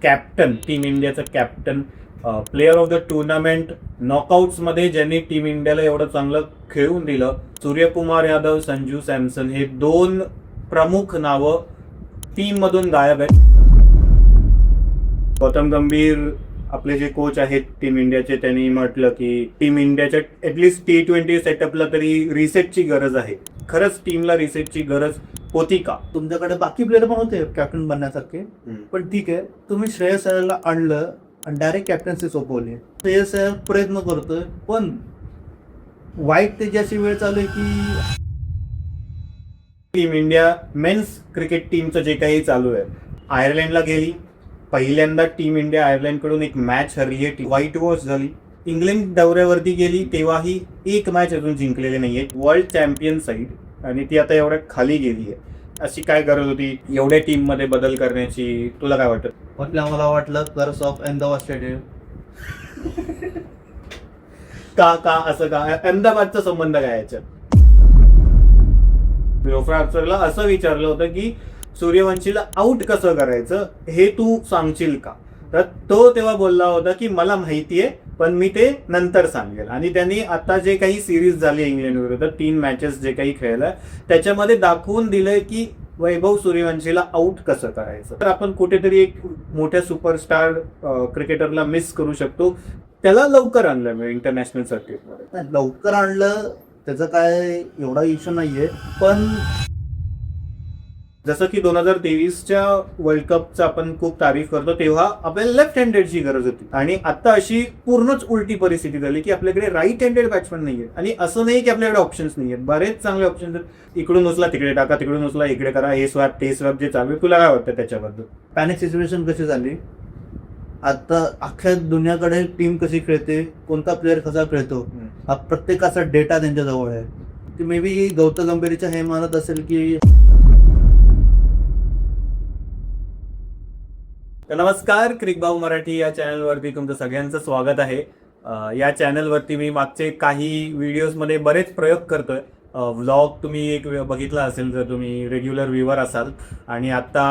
Captain, team इंडियाचं captain, player of the tournament, नॉकआउट्समध्ये ज्यांनी टीम इंडियाला एवढं चांगलं खेळून दिलं, सूर्यकुमार यादव, संजू सॅमसन हे दोन प्रमुख नावं टीममधून गायब आहेत. गौतम गंभीर आपले जे कोच आहेत टीम इंडियाचे, त्यांनी म्हटलं की टीम इंडियाच्या ॲटलिस्ट T20 सेटअपला तरी रिसेटची गरज आहे. खरंच टीमला रिसेटची गरज होती का? तुमच्याकडे बाकी प्लेअर पण होते कॅप्टन बनण्यासारखे, पण ठीक आहे, तुम्ही श्रेयस अय्यरला आणलं आणि डायरेक्ट कॅप्टन्सी सोपवली. श्रेयस अय्यर प्रयत्न करतोय, पण वाईट त्याची अशी वेळ चालू आहे की टीम इंडिया मेन्स क्रिकेट टीमचं जे काही चालू आहे, आयर्लंडला गेली, पहिल्यांदा टीम इंडिया आयर्लंडकडून एक मॅच हरली आहे, व्हाईट वॉश झाली. इंग्लंड दौऱ्यावरती गेली तेव्हाही एक मॅच अजून जिंकलेली नाहीये, वर्ल्ड चॅम्पियन साईड, आणि ती आता एवढ्या खाली गेली आहे. अशी काय गरज होती एवढ्या टीम मध्ये बदल करण्याची? तुला काय वाटतं? मला वाटलं कर्स ऑफ अहमदाबाद स्टेडियम. का असं का? अहमदाबादचा संबंध काय याच्यात? जोफ्रा आर्चरला असं विचारलं होतं की सूर्यवंशीला आउट कसं करायचं हे तू सांगशील का? तर तो तेव्हा बोलला होता की मला माहितीये, पण मी ते नंतर सांगेल. आणि त्यांनी आता जे काही सिरीज झाली इंग्लंड विरुद्ध 3 मॅचेस जे काही खेळलाय त्याच्यामध्ये दाखवून दिलंय की वैभव सूर्यवंशीला आउट कसं करायचं. तर आपण कुठेतरी एक मोठ्या सुपरस्टार क्रिकेटरला मिस करू शकतो. त्याला लवकर आणलं मी इंटरनॅशनल सर्किटमध्ये. लवकर आणलं त्याचा काय एवढा इश्यू नाहीये, पण जसं की 2023च्या वर्ल्ड कपचा आपण खूप तारीफ करतो, तेव्हा आपल्याला लेफ्ट हँडेडची गरज होती, आणि आता अशी पूर्णच उलटी परिस्थिती झाली की आपल्याकडे राईट हँडेड बॅट्समन नाहीये. आणि असं नाही की आपल्याकडे ऑप्शन्स नाहीयेत, बरेच चांगले ऑप्शन्स आहेत. इकडून उचला तिकडे टाका, तिकडून उचला इकडे करा, हे स्वॅप ते स्वॅप जे चालू आहे. तुला काय वाटतं त्याच्याबद्दल? पॅनिक सिच्युएशन कशी झाली आता, अख्ख्या दुनियाकडे टीम कशी खेळते, कोणता प्लेअर कसा खेळतो, हा प्रत्येकाचा डेटा त्यांच्याजवळ आहे. ते मे बी गौतम गंभीरच्या हे म्हणत असेल की नमस्कार, क्रिकबाऊ मराठी या चॅनलवरती तुमचं सगळ्यांचं स्वागत आहे. या चॅनलवरती मी मागचे काही व्हिडिओजमध्ये बरेच प्रयोग करतोय. व्लॉग तुम्ही एक बघितला असेल जर तुम्ही रेग्युलर व्ह्यूवर असाल, आणि आता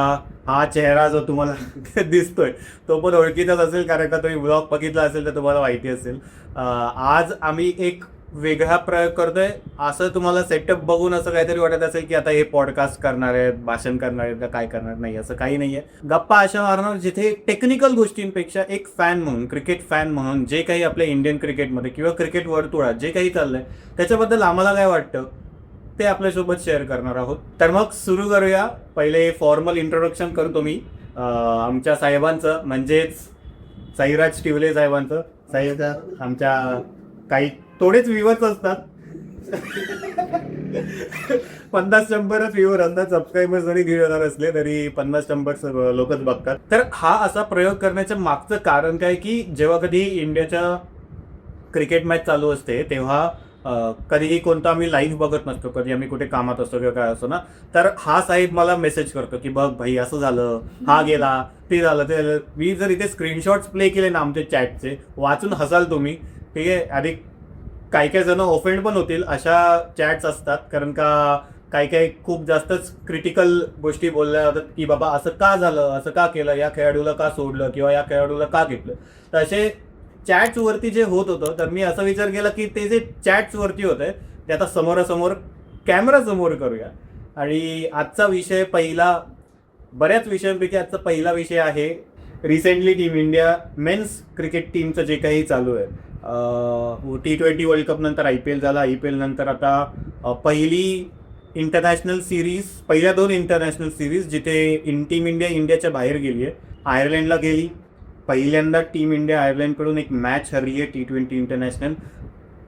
हा चेहरा जो तुम्हाला दिसतोय तो पण ओळखीचाच असेल, कारण का तुम्ही व्लॉग बघितला असेल तर तुम्हाला माहिती असेल. आज आम्ही एक वेगळा प्रयोग करतोय. असं तुम्हाला सेटअप बघून असं काहीतरी वाटत असेल की आता हे पॉडकास्ट करणार आहेत, भाषण करणार आहेत का काय करणार, नाही असं काही नाहीये. गप्पा अशा मारणार जिथे टेक्निकल गोष्टींपेक्षा एक फॅन म्हणून, क्रिकेट फॅन म्हणून जे काही आपल्या इंडियन क्रिकेटमध्ये किंवा क्रिकेट वर्तुळात जे काही चाललंय त्याच्याबद्दल आम्हाला काय वाटतं ते आपल्यासोबत शेअर करणार आहोत. तर मग सुरू करूया. पहिले फॉर्मल इंट्रोडक्शन करतो मी आमच्या साहेबांचं, म्हणजेच साईराज टिवले साहेबांचं. साहेब, आमच्या काही थोडेच व्ह्यूअर्स असतात, 50-100 व्ह्यूअर असतात. सबस्क्रायबर्स जरी 1,500 असले तरी 50-100 लोकच बघतात. तर हा असा प्रयोग करण्याचं मागचं कारण काय की जेव्हा कधी इंडियाच्या क्रिकेट मॅच चालू असते तेव्हा कधीही कोणता आम्ही लाईव्ह बघत नसतो, कधी आम्ही कुठे कामात असतो किंवा काय असतो ना, तर हा साहेब मला मेसेज करतो की बघ भाई असं झालं, हा गेला, ते झालं, ते झालं. मी जर इथे स्क्रीनशॉट्स प्ले केले ना आमच्या चॅटचे, वाचून हसाल तुम्ही, ठीक आहे. आणि काही काही जण ऑफेंड पण होतील, अशा चॅट्स असतात, कारण का काही काही खूप जास्तच क्रिटिकल गोष्टी बोलल्या जातात की बाबा असं का झालं, असं का केलं, या खेळाडूला का सोडलं किंवा या खेळाडूला का घेतलं. तर असे चॅट्स वरती जे होत होतं, तर मी असा विचार केला की ते जे चॅट्स वरती होत आहे ते आता समोरासमोर कॅमेरा समोर करूया. आणि आजचा विषय पहिला, बऱ्याच विषयांपैकी आजचा पहिला विषय आहे recently team India men's cricket टीमचं जे काही चालू आहे. T20 वर्ल्ड कप नंतर IPL झाला, IPL नंतर आता पहिली इंटरनॅशनल सिरीज, पहिल्या 2 इंटरनॅशनल सिरीज जिथे टीम इंडिया इंडियाच्या बाहेर गेली आहे. आयर्लंडला गेली, पहिल्यांदा टीम इंडिया आयर्लंडकडून एक मॅच हरली आहे T20 इंटरनॅशनल.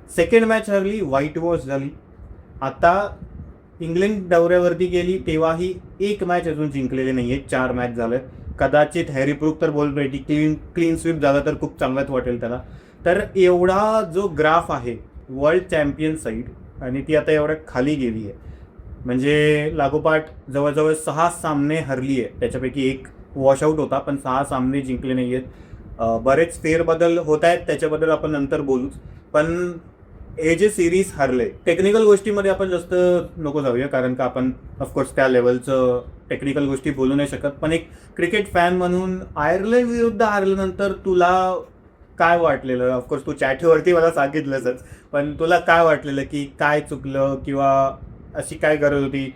सेकंड मॅच हरली, व्हाईट वॉश झाली. आता इंग्लंड दौऱ्यावरती गेली तेव्हाही एक मॅच अजून जिंकलेली नाहीये, 4 मॅच झाले. कदाचित हॅरी ब्रूक तर बोलतोय की क्लीन स्वीप झाला तर खूप चांगलाच वाटेल त्याला. तर एवढा जो ग्राफ आहे वर्ल्ड चॅम्पियन साईड, आणि ती आता एवढ्या खाली गेली आहे, म्हणजे लागोपाठ जवळजवळ 6 सामने हरली आहे, त्याच्यापैकी एक वॉशआउट होता, पण 6 सामने जिंकले नाही आहेत. बरेच फेरबदल होत आहेत, त्याच्याबद्दल आपण नंतर बोलूच. पण हे जे सिरीज हरले टेक्निकल गोष्टीमध्ये आपण जास्त नको जाऊया, कारण का आपण ऑफकोर्स त्या लेवलचं टेक्निकल गोष्टी बोलू नाही शकत. पण एक क्रिकेट फॅन म्हणून आयर्लंड विरुद्ध हारल्यानंतर तुला काय वाटलेलं? ऑफकोर्स तू चॅटवरती मला सांगितलंच, पण तुला काय वाटलेलं की काय चुकलं किंवा अशी काय गरज होती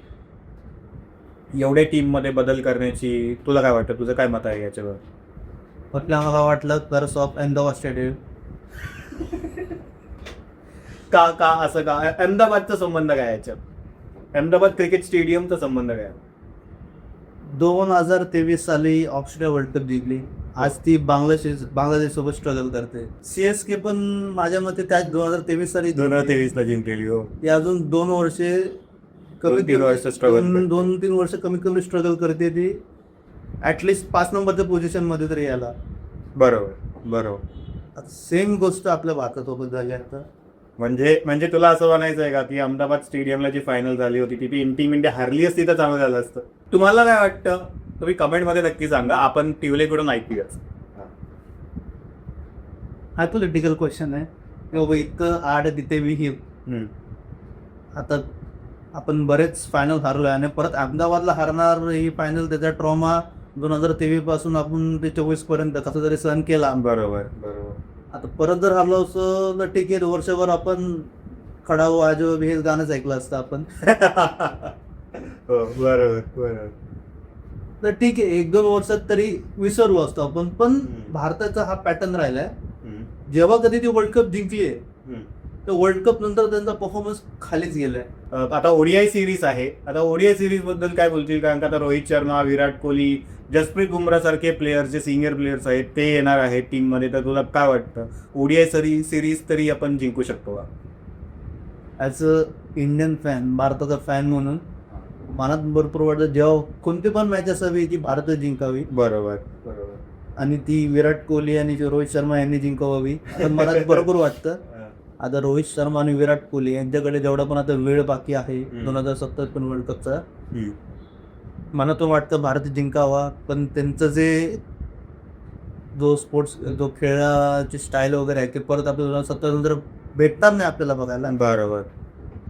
एवढ्या टीममध्ये बदल करण्याची? तुला काय वाटतं, तुझं काय मत आहे याच्यावर? म्हटलं मला वाटलं कर्स ऑफ अहमदाबाद स्टेडियम. का असं का? अहमदाबादचा संबंध काय याच्यात? अहमदाबाद क्रिकेट स्टेडियमचा संबंध काय? 2023 साली ऑस्ट्रेलिया वर्ल्ड कप जिंकली. आज ती बांगलादेश सोबत स्ट्रगल करते. CSK पण माझ्या मते त्याच 2023 साली 2023 ला जिंकलेली. हो, ती अजून 2 वर्षे दोन-तीन वर्ष struggle करते. 2-3 वर्ष कमीत कमी स्ट्रगल करते ती ऍटलिस्ट 5 नंबरच्या पोझिशन मध्ये तरी यायला. बरोबर. सेम गोष्ट आपल्या भारतासोबत झाली आता. म्हणजे तुला असं म्हणायचं आहे का की अहमदाबाद स्टेडियमला जी फायनल झाली होती ती टीम इंडिया हारली असती तर चांगलं झालं असतं? तुम्हाला काय वाटतं तुम्ही कमेंटमध्ये नक्की सांगा. आपण टिवलेकडून ऐकूयाच. हा पॉलिटिकल क्वेश्चन आहे की बाबा इतकं आड तिथे विहीर. आता आपण बरेच फायनल हारलोय आणि परत अहमदाबादला हारणार ही फायनल, त्याचा ट्रॉमा 2023 पासून आपण ते 24 पर्यंत कसं तरी सहन केला. बरोबर. आता परत जर हारलो असं तर ठीक आहे, वर्षभर आपण खडाओ आजो हे गाणंच ऐकलं असतं आपण. हो, बरोबर. तर ठीक आहे, 1-2 वर्षात तरी विसरू असतो आपण. पण भारताचा हा पॅटर्न राहिलाय, जेव्हा कधी ती वर्ल्ड कप जिंकली तर वर्ल्ड कप नंतर त्यांचा परफॉर्मन्स खालीच गेलाय. आता ओडीआय सिरीज आहे. आता ओडीआय सिरीज बद्दल काय बोलतील? कारण का आता रोहित शर्मा, विराट कोहली, जसप्रीत बुमराह सारखे प्लेयर्स जे सिनियर प्लेयर्स आहेत ते येणार आहेत टीम मध्ये. तर तुला काय वाटतं ओडीआय सिरीज तरी आपण जिंकू शकतो का? ॲज अ इंडियन फॅन, भारताचा फॅन म्हणून मनात भरपूर वाटतं जेव्हा कोणती पण मॅच असावी ती भारत जिंकावी. बरोबर. आणि ती विराट कोहली आणि रोहित शर्मा यांनी जिंकावी असं मनात भरपूर वाटतं. आता रोहित शर्मा आणि विराट कोहली यांच्याकडे जेवढा पण आता वेळ बाकी आहे 2027 पण वर्ल्ड कपचा, मनातून वाटतं भारत जिंकावा. पण त्यांचं जो खेळाची स्टाईल वगैरे आहे ते परत आपल्याला 2027 नंतर भेटणार नाही आपल्याला बघायला. बरोबर.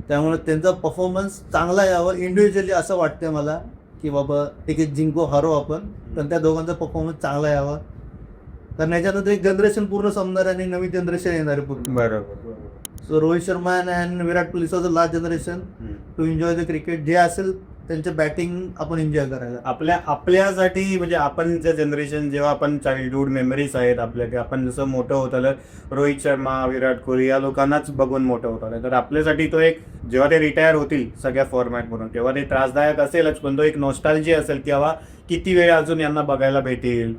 त्यामुळे त्यांचा परफॉर्मन्स चांगला यावा इंडिव्हिज्युअली असं वाटतं मला की बाबा ठीक आहे जिंको हारो आपण, पण त्या दोघांचा परफॉर्मन्स चांगला यावा. कारण याच्यानंतर एक जनरेशन पूर्ण संपणार आणि नवीन जनरेशन येणार आहे पूर्ण. बरोबर. So Rohit Sharma and Virat Kohli the last generation to enjoy the cricket. जे असेल त्यांचं बॅटिंग आपण एन्जॉय करायला. आपल्यासाठी म्हणजे आपण जे जनरेशन, जेव्हा आपण चाइल्डहुड मेमरीज आहेत आपल्या, की आपण जसं मोठं होत आलं रोहित शर्मा, विराट कोहली या लोकांनाच बघून मोठं होत आलं, तर आपल्यासाठी तो एक जेव्हा ते रिटायर होतील सगळ्या फॉर्मॅटमधून तेव्हा ते त्रासदायक असेलच, पण तो एक नॉस्टॅल्जी असेल की बाबा किती वेळ अजून यांना बघायला भेटेल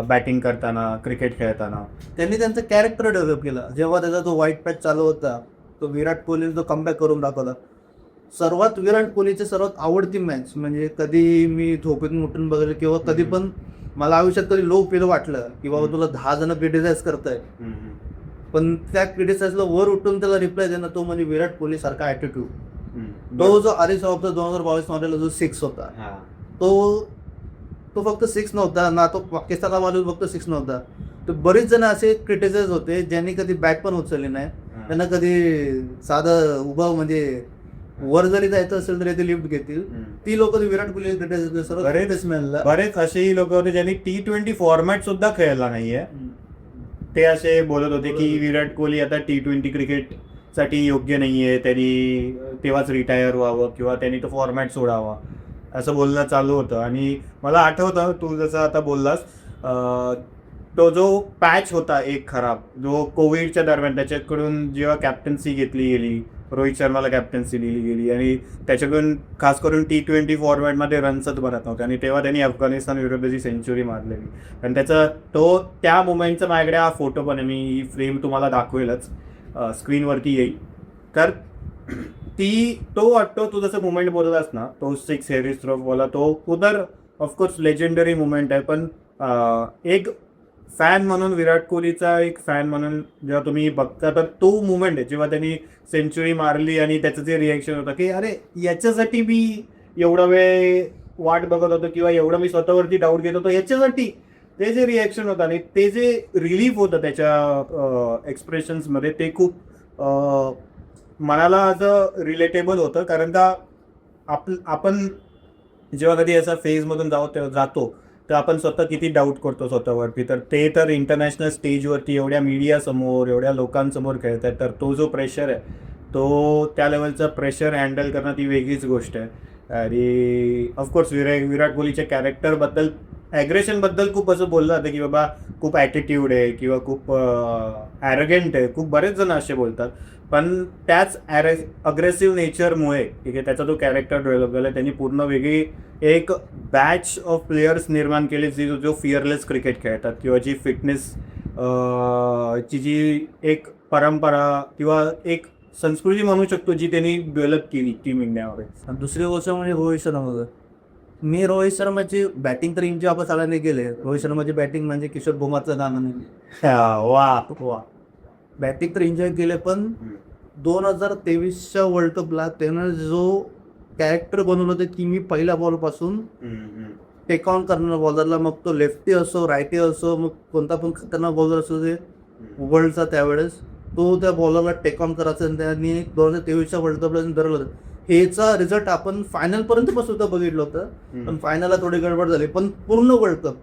बॅटिंग करताना, क्रिकेट खेळताना. त्यांनी त्यांचं कॅरेक्टर डेव्हलप केलं. जेव्हा त्याचा तो व्हाईट पॅच चालू होता, तो विराट कोहलीने जो कमबॅक करून दाखवला. विराट कोहलीची सर्वात आवडती मॅच म्हणजे कधी मी झोपेतून उठून बघितलं किंवा कधी पण मला आयुष्यात कधी लो फील वाटलं की बाबा तुला 10 जण क्रिटिसाइज करतायत, पण त्या क्रिटिसाइजला वर उठून त्याला रिप्लाय देणं, तो म्हणजे विराट कोहली सारखा ॲटिट्यूड. तो जो आरिस ऑफचा 2022 मॉडेल जो 6 होता, तो फक्त 6 नव्हता ना, तो पाकिस्तानला मारून फक्त 6 नव्हता. तर बरेच जण असे क्रिटिसाइज होते ज्यांनी कधी बॅट पण उचलली नाही, त्यांना कधी साधं उभा म्हणजे वर जरी जायचं असेल तरी ते लिफ्ट घेतील. ती लोक विराट कोहली क्रिटिसाइज. बरेच असेही लोक होते ज्यांनी T20 फॉर्मॅट सुद्धा खेळला नाहीये. ते असे बोलत होते की विराट कोहली आता T20 क्रिकेट साठी योग्य नाहीये, त्यांनी तेव्हाच रिटायर व्हावं किंवा त्यांनी तो फॉर्मॅट सोडावा असं बोलणं चालू होतं. आणि मला आठवतं तू जसं आता बोललास, तो जो पॅच होता एक खराब जो कोविडच्या दरम्यान, त्याच्याकडून जेव्हा कॅप्टन्सी घेतली गेली, रोहित शर्माला कॅप्टन्सी दिली गेली आणि त्याच्याकडून खास करून T20 फॉर्मॅटमध्ये रन्सच बनत नव्हते, आणि तेव्हा त्यांनी अफगाणिस्तान विरुद्धची सेंचुरी मारलेली. आणि त्या मुमेंटचा माझ्याकडे हा फोटो पण आहे, मी ही फ्रेम तुम्हाला दाखवेलच, स्क्रीनवरती येईल. तर तो वाटतो तू जसं मुमेंट बोललास ना, तो 6 हेरी स्ट्रोकवाला, तो तर ऑफकोर्स लेजेंडरी मुमेंट आहे. पण एक फॅन म्हणून, विराट कोहलीचा एक फॅन म्हणून जेव्हा तुम्ही बघता तर तो मुवमेंट आहे जेव्हा त्यांनी सेंचुरी मारली आणि त्याचं जे रिॲक्शन होतं की अरे याच्यासाठी मी एवढा वेळ वाट बघत होतो किंवा एवढं मी स्वतःवरती डाऊट घेत होतो, याच्यासाठी ते जे रिॲक्शन होतं आणि ते जे रिलीफ होतं त्याच्या एक्सप्रेशन्समध्ये, ते खूप मनाला असं रिलेटेबल होतं, कारण का आपण जेव्हा कधी असा फेजमधून जातो तर आपण स्वतः किती डाऊट करतो स्वतःवरती. तर ते तर इंटरनॅशनल स्टेजवरती एवढ्या मीडियासमोर एवढ्या लोकांसमोर खेळत आहेत, तर तो जो प्रेशर आहे तो त्या लेवलचा प्रेशर हँडल करणं ती वेगळीच गोष्ट आहे. आणि ऑफकोर्स विराट कोहलीच्या कॅरेक्टरबद्दल ॲग्रेशनबद्दल खूप असं बोललं जातं की बाबा खूप ॲटिट्यूड आहे किंवा खूप ॲरोगेंट आहे, खूप बरेच जण असे बोलतात. पण त्याच अग्रेसिव्ह नेचरमुळे ठीक आहे त्याचा जो कॅरेक्टर डेव्हलप झाला, त्यांनी पूर्ण वेगळी एक बॅच ऑफ प्लेयर्स निर्माण केले जो फिअरलेस क्रिकेट खेळतात किंवा जी फिटनेस ची जी एक परंपरा किंवा एक संस्कृती म्हणू शकतो जी त्यांनी डेव्हलप केली टीम इंडियामध्ये. आणि दुसरी गोष्ट म्हणजे रोहित शर्मा. मी रोहित शर्माची बॅटिंग तर एन्जॉय आपण सगळ्यांनी केले. रोहित शर्माची बॅटिंग म्हणजे किशोर कुमारचं गाणं नाही. वा बॅटिंग तर एन्जॉय केले, पण 2023च्या वर्ल्ड कपला त्यानं जो कॅरेक्टर बनवलं होतं की मी पहिल्या बॉलपासून टेक ऑन करणारा बॉलरला, मग तो लेफ्टी असो रायटी असो, मग कोणता पण खतरनाक बॉलर असो ते वर्ल्डचा त्यावेळेस तो त्या बॉलरला टेक ऑन करायचा. आणि त्यांनी 2023च्या वर्ल्ड कपला धरलं होतं. हेचा रिझल्ट आपण फायनलपर्यंत पण सुद्धा बघितलं होतं, पण फायनलला थोडी गडबड झाली. पण पूर्ण वर्ल्ड कप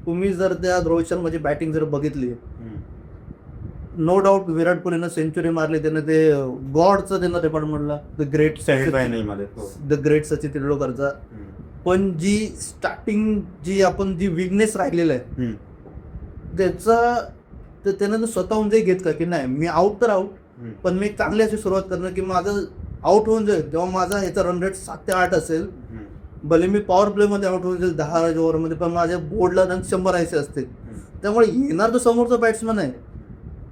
तुम्ही जर त्या रोहित शर्माची बॅटिंग जर बघितली, नो डाऊट विराट कोहलीनं सेंचुरी मारली, त्यानं ते गॉडचं त्यांना रेकॉर्ड म्हणला, द ग्रेट सेमीफायनलमध्ये द ग्रेट सचिन तेंडुलकरचा. पण जी स्टार्टिंग जी विकनेस राहिलेलं आहे त्यानं स्वतःहून जे घेत का की नाही मी आऊट तर आऊट, पण मी चांगली अशी सुरुवात करणार की माझं आऊट होऊन जाईल तेव्हा माझा ह्याचा रन रेट 7 ते 8 असेल, भले मी पॉवर प्लेमध्ये आऊट होऊन जाईल 10 ओव्हरमध्ये, पण माझ्या बोर्डला रन 100 यायचे असतील. त्यामुळे येणार जो समोरचा बॅट्समन आहे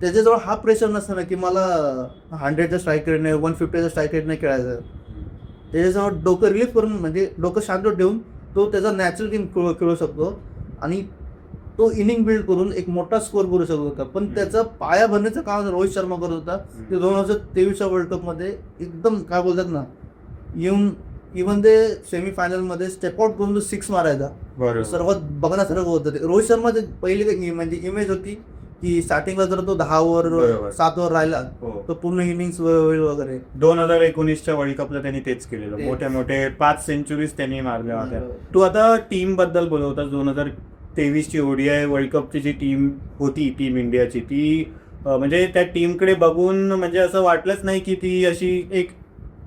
त्याच्याजवळ हा प्रेशर नसतं ना की मला 100च्या स्ट्राईक रेटने 150च्या स्ट्राईक रेटने खेळायचं. त्याच्याजवळ डोकं रिलीफ करून म्हणजे डोकं शांत ठेवून तो त्याचा नॅचरल गेम खेळू शकतो आणि तो इनिंग बिल्ड करून एक मोठा स्कोर करू शकत होता. पण त्याचा पाया भरण्याचं काम रोहित शर्मा करत होता. ते 2023च्या वर्ल्ड कपमध्ये एकदम काय बोलतात ना, इव्हन ते सेमीफायनलमध्ये स्टेप आउट करून 6 मारायचा सर्वात बघण्यासारखं होतं. ते रोहित शर्माची पहिली म्हणजे इमेज होती की स्टार्टिंगला जर तो 10 ओव्हर 7 ओव्हर राहिला तर पूर्ण इनिंग्स वगैरे. 2019च्या वर्ल्ड कपला त्यांनी तेच केलेलं. मोठे 5 सेंचुरीज त्यांनी मारल्या होत्या. तू आता टीम बद्दल बोलवतास. 2023ची ODI वर्ल्ड कपची जी टीम होती टीम इंडियाची ती म्हणजे त्या टीमकडे बघून म्हणजे असं वाटलंच नाही की ती अशी एक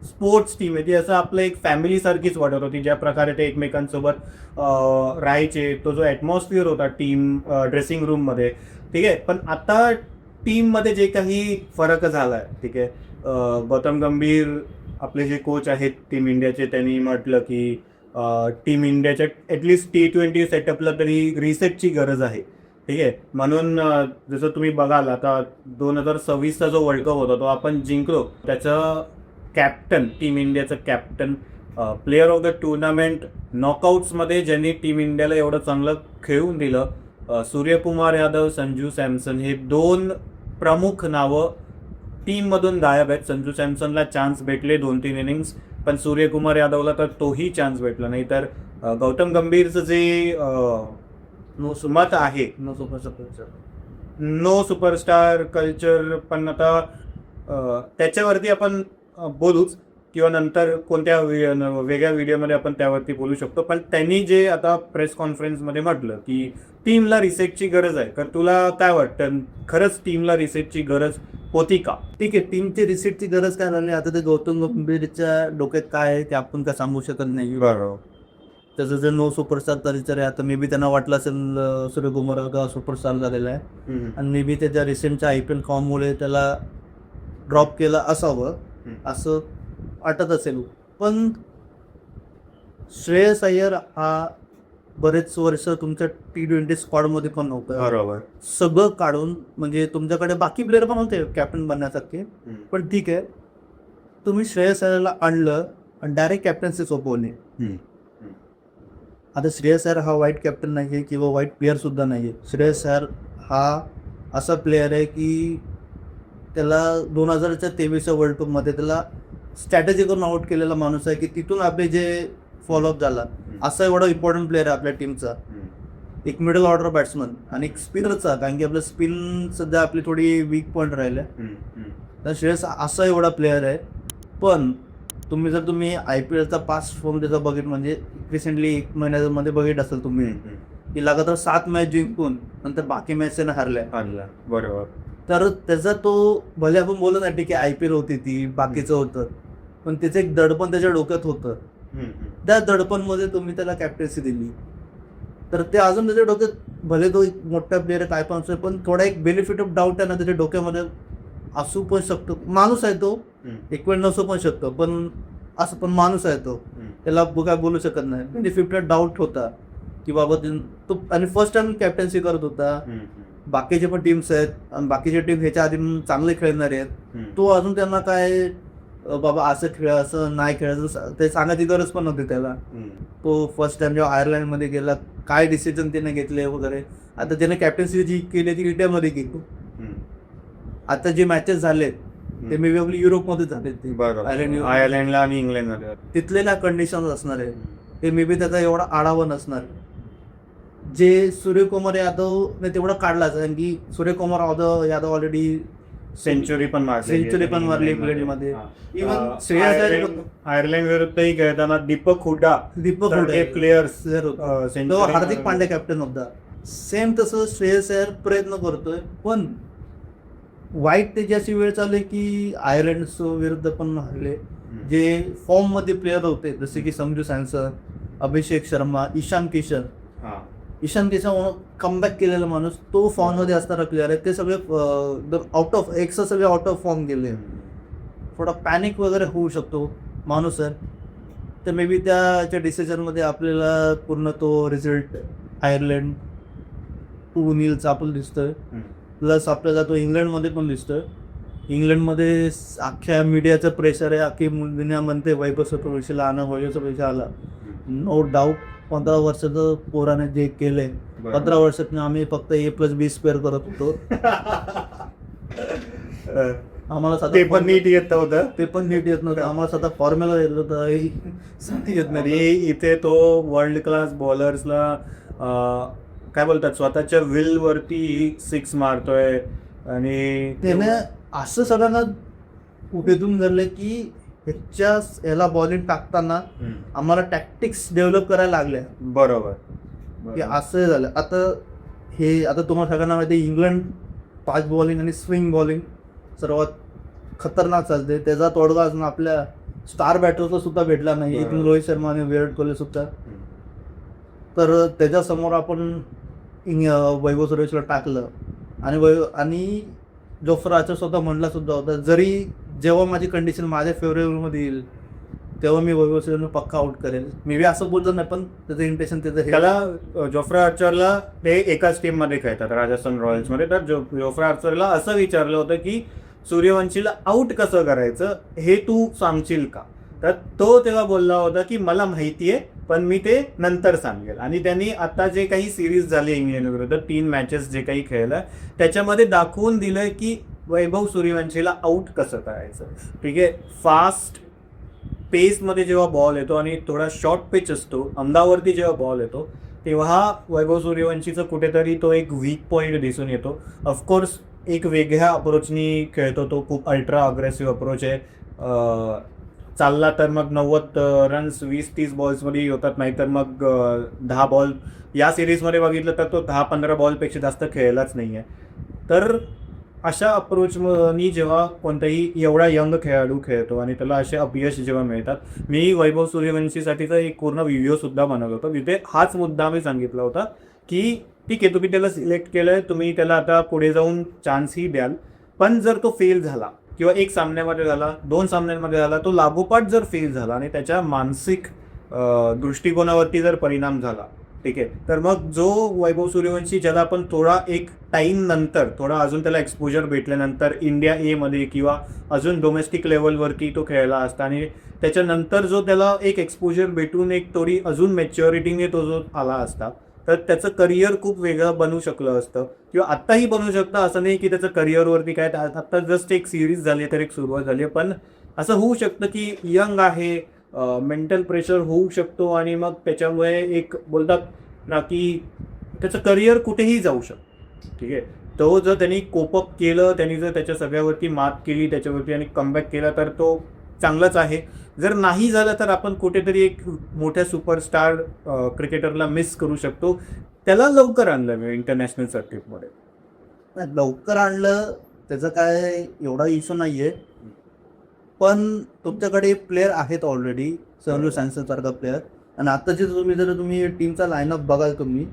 स्पोर्ट्स टीम आहे. ती असं आपलं एक फॅमिली सारखीच वाटत होती. ज्या प्रकारे ते एकमेकांसोबत राहायचे, तो जो ॲटमॉस्फिअर होता टीम ड्रेसिंग रूममध्ये, ठीक आहे. पण आता टीममध्ये जे काही फरक झाला आहे, ठीक आहे. गौतम गंभीर आपले जे कोच आहेत टीम इंडियाचे, त्यांनी म्हटलं की टीम इंडियाच्या ॲटलिस्ट T20 सेटअपला तरी रिसेटची गरज आहे, ठीक आहे. म्हणून जसं तुम्ही बघाल आता 2026चा जो वर्ल्ड कप होता तो आपण जिंकलो. त्याचं कॅप्टन, टीम इंडियाचं captain, player of the tournament, नॉकआउट्समध्ये ज्यांनी टीम इंडियाला एवढं चांगलं खेळून दिलं, सूर्यकुमार यादव, संजू सॅमसन हे 2 प्रमुख नावं टीममधून गायब आहेत. संजू सॅमसनला चान्स भेटले 2-3 इनिंग्स, पण सूर्यकुमार यादवला तर तोही चान्स भेटला नाही. तर गौतम गंभीरचं जे मत आहे नो सुपरस्टार कल्चर, पण आता त्याच्यावरती आपण बोलूच किंवा नंतर कोणत्या वेगळ्या व्हिडिओमध्ये आपण त्यावरती बोलू शकतो. पण त्यांनी जे आता प्रेस कॉन्फरन्समध्ये म्हटलं की टीमला रिसेटची गरज आहे, तर तुला काय वाटतं, खरंच टीमला रिसेटची गरज होती का? ठीक आहे, टीमची रिसेटची गरज काय झाली आता ते गौतम गंभीरच्या डोक्यात काय आहे ते आपण काय सांगू शकत नाही. बरोबर. त्याचं जर नो सुपरस्टार कल्चर आहे, आता मे बी त्यांना वाटलं असेल सूर्यकुमार का सुपरस्टार झालेला आहे आणि मे बी त्याच्या रिसेंटच्या IPL फॉर्ममुळे त्याला ड्रॉप केलं असावं असं वाटत असेल. पण श्रेयस अय्यर हा बरेच वर्ष तुमच्या T20 स्क्वॉडमध्ये पण नव्हतं. बरोबर. सगळं काढून म्हणजे तुमच्याकडे बाकी प्लेअर पण होते कॅप्टन बनण्यासारखे, पण ठीक आहे तुम्ही श्रेयस अय्यरला आणलं आणि डायरेक्ट कॅप्टन्सी सोपवली. आता श्रेयस अय्यर हा वाईट कॅप्टन नाही आहे किंवा वाईट प्लेअर सुद्धा नाही आहे. श्रेयस अय्यर हा असा प्लेअर आहे की त्याला 2023च्या वर्ल्ड कपमध्ये त्याला स्ट्रॅटेजी करून आउट केलेला माणूस आहे की तिथून आपले जे फॉलोअप झाला. असा एवढा इम्पॉर्टंट प्लेअर आहे आपल्या टीमचा, एक मिडल ऑर्डर बॅट्समन आणि एक स्पिनरचा, कारण की आपलं स्पिन सध्या आपली थोडी वीक पॉईंट राहिलं. तर श्रेयस असा एवढा प्लेअर आहे. पण तुम्ही IPLचा पास्ट फॉर्म त्याचा बघितलं, म्हणजे रिसेंटली 1 महिन्यामध्ये बघितलं असेल तुम्ही की लगातार 7 मॅच जिंकून नंतर बाकी मॅच त्यानं हारल्या. बरोबर. तर त्याचा तो भले आपण बोलत नाही की IPL होती ती बाकीचं होतं, पण त्याचं एक दडपण त्याच्या डोक्यात होतं. त्या दडपणमध्ये तुम्ही त्याला कॅप्टन्सी दिली तर ते अजून त्याच्या डोक्यात, भले तो एक मोठा प्लेअर आहे काय पण असतो, पण थोडा एक बेनिफिट ऑफ डाऊट आहे ना त्याच्या डोक्यामध्ये असू पण शकतो. माणूस आहे तो, एक वेळ नसू पण शकतो, पण असं पण माणूस आहे तो, त्याला काय बोलू शकत नाही. बेनिफिट डाऊट होता की बाबा तो, आणि फर्स्ट टाइम कॅप्टन्सी करत होता. बाकीचे पण टीम्स आहेत आणि बाकीचे टीम ह्याच्या आधी चांगले खेळणारे आहेत. तो अजून त्यांना काय बाबा असं खेळ, असं नाही खेळायचं ते सांगायची गरज पण नव्हती त्याला. तो फर्स्ट टाइम जेव्हा आयर्लंडमध्ये गेला, काय डिसिजन त्याने घेतले वगैरे. आता त्याने कॅप्टन्सी जी केली ती इंडियामध्ये केली. आता जे मॅचेस झाले ते मे बी आपली युरोपमध्ये झाले, ते आयर्लंडला आणि इंग्लंडमध्ये तिथले ना कंडिशन असणार आहे, ते मे बी त्याचा एवढा आढावा नसणार. जे सूर्यकुमार यादवने तेवढा काढलाच, कारण की सूर्यकुमार यादव ऑलरेडी सेंचुरी पण मारली इंग्लंडमध्ये. इव्हन श्रेयस आयर्लंड विरुद्धही खेळताना दीपक हुडा प्लेयर्स, तो हार्दिक पांड्या कॅप्टन होता. सेम तसं श्रेयस अय्यर प्रयत्न करतोय, पण वाईट त्याची वेळ चालू आहे की आयर्लंड विरुद्ध पण हरले. जे फॉर्म मध्ये प्लेअर होते जसे की संजू सॅमसन, अभिषेक शर्मा, ईशान किशन कमबॅक केलेला माणूस, तो फॉर्म मध्ये असणारा प्लेअर आहे. ते सगळे सगळे आउट ऑफ फॉर्म गेले. थोडा पॅनिक वगैरे होऊ शकतो माणूस आहे. तर मे बी त्याच्या डिसिजन मध्ये आपल्याला पूर्ण तो रिझल्ट आयर्लंड 2-0 आपल्याला दिसतोय. प्लस आपल्याला तो इंग्लंडमध्ये पण दिसतोय. इंग्लंडमध्ये अख्ख्या मीडियाचं प्रेशर आहे, अख्खी दुनिया म्हणते वैभव सूर्यवंशीला आणा, पैसा आला. नो डाऊट 15 वर्षाचं पोराने जे केलंय, 15 वर्षात आम्ही फक्त A+B स्क्वेअर करत होतो. आम्हाला ते पण नीट येत नव्हतं, आम्हाला स्वतः फॉर्म्युला येत होतं, येत नाही. इथे तो वर्ल्ड क्लास बॉलर्सला काय बोलतात स्वतःच्या विल वरती 6 मारतोय. आणि त्याने असं सगळ्यांना उभेतून धरलं की याला बॉलिंग टाकताना आम्हाला टॅक्टिक्स डेव्हलप करायला लागल्या. बरोबर की असं झालं. आता तुम्हाला सगळ्यांना माहिती, इंग्लंड फास्ट बॉलिंग आणि स्विंग बॉलिंग सर्वात खतरनाक चालते. त्याचा तोडगा अजून आपल्या स्टार बॅटरचा सुद्धा भेटला नाही, इथून रोहित शर्मा आणि विराट कोहली सुद्धा. तर त्याच्यासमोर आपण वैभव सूर्यवंशीला टाकलं. आणि जोफ्रा आर्चर स्वतः म्हणला सुद्धा होता, जरी जेव्हा माझी कंडिशन माझ्या फेवरेबलमध्ये येईल तेव्हा मी वैभव सूर्यवंशी पक्का आउट करेल. मी असं बोलतो नाही, पण त्याचं इंटेन्शन त्याला जोफ्रा आर्चरला ते एकाच टीम मध्ये खेळतात राजस्थान रॉयल्स मध्ये. तर जोफ्रा आर्चरला असं विचारलं होतं की सूर्यवंशीला आउट कसं करायचं हे तू सांगशील का. तर तो तेव्हा बोलला होता की मला माहिती आहे, पण मी ते नंतर सांगेल. आणि त्यांनी आता जे काही सिरीज झाली इंग्लंड विरुद्ध 3 मॅचेस जे काही खेळलं त्याच्यामध्ये दाखवून दिलंय की वैभव सूर्यवंशीला आउट कसं करायचं. ठीक आहे, फास्ट पेसमध्ये जेव्हा बॉल येतो आणि थोडा शॉर्ट पिच असतो, अंगावरती जेव्हा बॉल येतो तेव्हा वैभव सूर्यवंशीचं कुठेतरी तो एक वीक पॉईंट दिसून येतो. ऑफकोर्स एक वेगळ्या अप्रोचनी खेळतो तो, खूप अल्ट्रा अग्रेसिव्ह अप्रोच आहे. चालला तर मग 90 रन्स 20-30 बॉल्समध्ये होतात, नाहीतर मग 10 बॉल. या सिरीजमध्ये बघितलं तर तो 10-15 बॉलपेक्षा जास्त खेळलाच नाही आहे. तर अशा अप्रोचनी जेव्हा कोणताही एवढा यंग खेळाडू खेळतो आणि त्याला असे अपयश जेव्हा मिळतात, मी वैभव सूर्यवंशीसाठीचा एक पूर्ण व्हिडिओसुद्धा बनवला होता. तिथे हाच मुद्दा मी सांगितला होता की ठीक आहे, तुम्ही त्याला सिलेक्ट केलंय, तुम्ही त्याला आता पुढे जाऊन चान्सही द्याल, पण जर तो फेल झाला किंवा 1 सामन्यामध्ये झाला, 2 सामन्यांमध्ये झाला, तो लागोपाठ जर फेल झाला आणि त्याच्या मानसिक दृष्टिकोनावरती जर परिणाम झाला, ठीक आहे, तर मग जो वैभव सूर्यवंशी ज्याला आपण थोडा एक टाईम नंतर, थोडा अजून त्याला एक्सपोजर भेटल्यानंतर इंडिया ए मध्ये किंवा अजून डोमेस्टिक लेवलवरती तो खेळला असता आणि त्याच्यानंतर जो त्याला एक एक्सपोजर भेटून एक थोडी अजून मॅच्युरिटीने तो जो आला असता, तर त्याचं करिअर खूप वेगळं बनू शकलं असतं किंवा आत्ताही बनू शकतं. असं नाही की त्याचं करिअरवरती काय, आत्ता जस्ट एक सिरीज झाली तर एक सुरुवात झाली, पण असं होऊ शकतं की यंग आहे, मेंटल प्रेशर होऊ शकतो आणि मग त्याच्यामुळे एक बोलतात ना की त्याचं करिअर कुठेही जाऊ शकतं. ठीक आहे, तो जर त्यांनी कोपअप केलं, त्यांनी जर त्याच्या सगळ्यावरती मात केली, त्याच्यावरती आणि कमबॅक केला तर तो चांगलाच आहे. जर नाही झालं तर आपण कुठेतरी एक मोठ्या सुपरस्टार क्रिकेटरला मिस करू शकतो. त्याला लवकर आणलं मी इंटरनॅशनल सर्किटमध्ये. नाही, लवकर आणलं त्याचा काय एवढा इश्यू नाहीये, पण तुमच्याकडे प्लेअर आहेत ऑलरेडी, संजू सॅमसन सारखा प्लेअर. आणि आताचे तुम्ही टीमचा लाईनअप बघाल तुम्ही,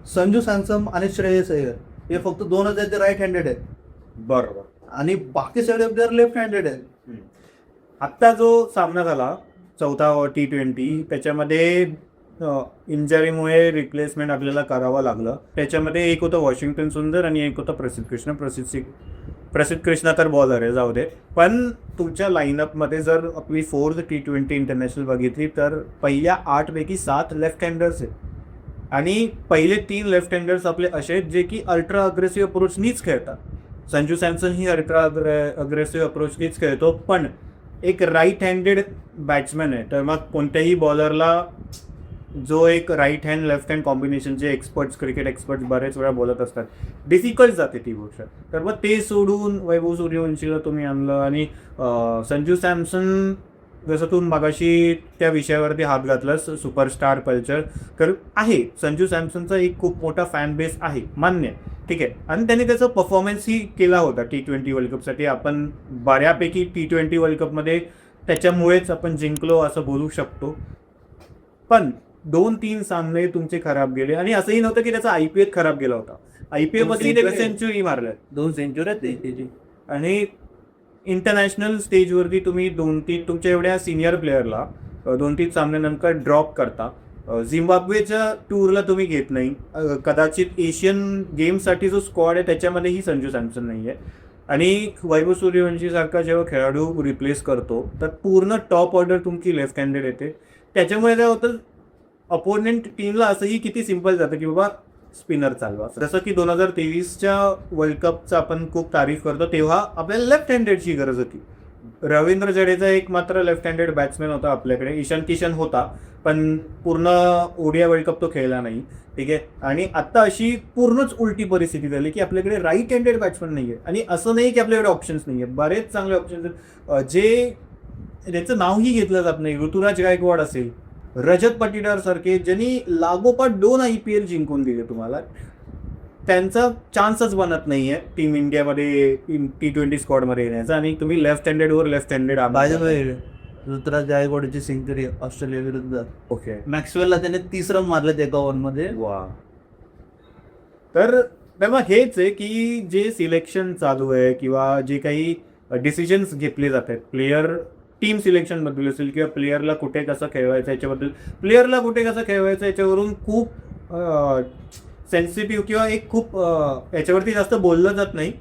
संजू सॅमसन आणि श्रेयस अय्यर हे फक्त 2 राईट हँडेड आहेत, बरोबर, आणि बाकी सगळे प्लेअर लेफ्ट हँडेड आहेत. आत्ता जो सामना झाला 4था T20 त्याच्यामध्ये इंजरीमुळे रिप्लेसमेंट आपल्याला करावं लागलं. त्याच्यामध्ये एक होतं वॉशिंग्टन सुंदर आणि एक होतं प्रसिद्ध कृष्णा. प्रसिद्ध कृष्णा तर बॉलर आहे, जाऊ दे. पण तुमच्या लाईनअपमध्ये जर आपली 4th T20 इंटरनॅशनल बघितली तर पहिल्या 8 पैकी 7 लेफ्ट हँडर्स आहेत. आणि पहिले 3 लेफ्ट हँडर्स आपले असे आहेत जे की अल्ट्रा अग्रेसिव्ह अप्रोचनीच खेळतात. संजू सॅमसन ही अल्ट्रा अग्रेसिव्ह अप्रोचनीच खेळतो, पण एक राईट हँडेड बॅट्समॅन आहे. तर मग कोणत्याही बॉलरला जो एक राईट हँड लेफ्ट हँड कॉम्बिनेशनचे एक्सपर्ट्स, क्रिकेट एक्सपर्ट्स बरेच वेळा बोलत असतात, डिफिकल्ट जाते ती गोष्ट. तर मग ते सोडून वैभव सूर्यवंशीला तुम्ही आणलं. आणि संजू सॅमसन, जसं तू मगाशी त्या विषयावरती हात घातलास, सुपरस्टार कल्चर, तर आहे संजू सॅमसनचा एक खूप मोठा फॅन बेस आहे, मान्य, ठीक आहे. आणि त्याने त्याचा परफॉर्मन्सही केला होता T20 वर्ल्ड कपसाठी. आपण बऱ्यापैकी T20 वर्ल्ड कपमध्ये त्याच्यामुळेच आपण जिंकलो असं बोलू शकतो. पण 2-3 सामने तुमचे खराब गेले. आणि असंही नव्हतं की त्याचा IPL खराब गेला होता. IPL मध्ये त्याने सेंचुरी मारल्या, 2 सेंचुरी आहेत त्याची. आणि इंटरनॅशनल स्टेजवरती तुम्ही 2-3 तुमच्या एवढ्या सिनियर प्लेअरला 2-3 सामन्यानंतर ड्रॉप करता. झिम्बाब्वेच्या टूरला तुम्ही घेत नाही. कदाचित एशियन गेमसाठी जो स्क्वॉड आहे त्याच्यामध्येही संजू सॅमसन नाही आहे. आणि वैभव सूर्यवंशी सारखा जेव्हा खेळाडू रिप्लेस करतो तर पूर्ण टॉप ऑर्डर तुमची लेफ्ट हँडेड येते. त्याच्यामुळे काय होतं, अपोनेंट टीमला असंही किती सिम्पल जातं की बाबा स्पिनर चालवा. जसं की 2023च्या वर्ल्ड कपचा आपण खूप तारीफ करतो, तेव्हा आपल्याला लेफ्ट हँडेडची गरज होती. रवींद्र जडेजा एक मात्र लेफ्ट हँडेड बॅट्समॅन होता आपल्याकडे. ईशान किशन होता, पण पूर्ण ओडिया वर्ल्ड कप तो खेळला नाही, ठीक आहे. आणि आता अशी पूर्णच उलटी परिस्थिती झाली की आपल्याकडे राईट हँडेड बॅट्समॅन नाही आहे. आणि असं नाही की आपल्याकडे ऑप्शन्स नाही आहेत, बरेच चांगले ऑप्शन्स आहेत जे ज्याचं नावही घेतलं जात नाही. ऋतुराज गायकवाड असेल, रजत पाटीदार सारखे, ज्यांनी लागोपाठ 2 IPL जिंकून दिले तुम्हाला, त्यांचा चान्सच बनत नाहीये टीम इंडियामध्ये T20 स्क्वॉडमध्ये येण्याचा. आणि तुम्ही लेफ्ट हँडेडवर left handed. By the way, Ruturaj गायकवाडची सेंचुरी ऑस्ट्रेलिया विरुद्ध. ओके, मॅक्सवेलला त्याने 30 रन मारले एका ओव्हरमध्ये. वा. तर तेव्हा हेच आहे की जे सिलेक्शन चालू आहे किंवा जे काही डिसिजन्स घेतले जात आहेत, टीम सिलेक्शनबद्दल असेल किंवा प्लेअरला कुठे कसं खेळवायचं याच्यावरून खूप सेन्सिटिव्ह किंवा एक खूप याच्यावरती जास्त बोललं जात नाही.